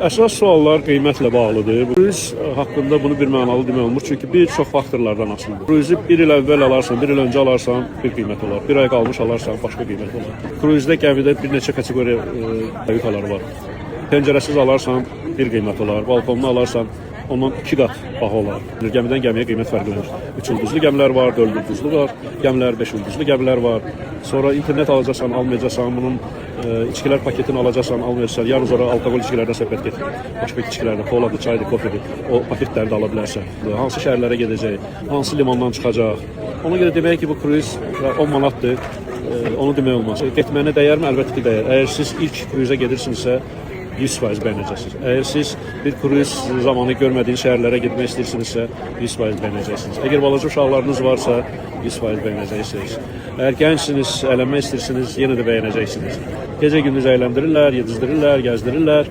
Əsas suallar qiymətlə bağlıdır. Kruiz haqqında bunu bir mənalı demək olmur. Çünki bir çox faktorlardan asılıdır. Kruizi bir il əvvəl alarsan, bir il öncə alarsan bir qiymət olar. Bir ay qalmış alarsan başqa qiymət olar. Kruizdə gəmidə bir neçə kateqoriya kayutalar var. Pəncərəsiz alarsan bir qiymət olar. Balkonlu alarsan ondan 2 qat baha olar. Gəmidən gəmiyə qiymət fərqlənir. 3 ulduzlu gəmilər var, 4 ulduzlu var, gəmilər 5 ulduzlu gəmilər var. Sonra internet alacaqsan, almayacaqsan, bunun içkilər paketini alacaqsan, almayacaqsan. Yarın sonra alkoqol içkilərdən söhbət getir. Başqa içkilərdən, koladır, çaydır, kofedir. O paketləri də ala bilərsən. Hansı şəhərlərə gedəcək, hansı limandan çıxacaq. Ona görə demək ki, bu kruiz 10 manatdır. Onu demək olmaz. Getməyinə dəyərmi? Əlbəttə ki, dəyər. Əgər siz ilk kruzə gedirsinizsə 100% bəyənəcəksiniz. Əgər siz bir kruz zamanı görmədiyiniz şəhərlərə getmək istəyirsinizsə 100% bəyənəcəksiniz. Əgər balaca uşaqlarınız varsa 100% bəyənəcəksiniz. Əgər gəncsiniz, əylənmək istəyirsiniz, yenə də bəyənəcəksiniz. Gecə gündüz əyləndirirlər, yedizdirirlər, gəzdirirlər.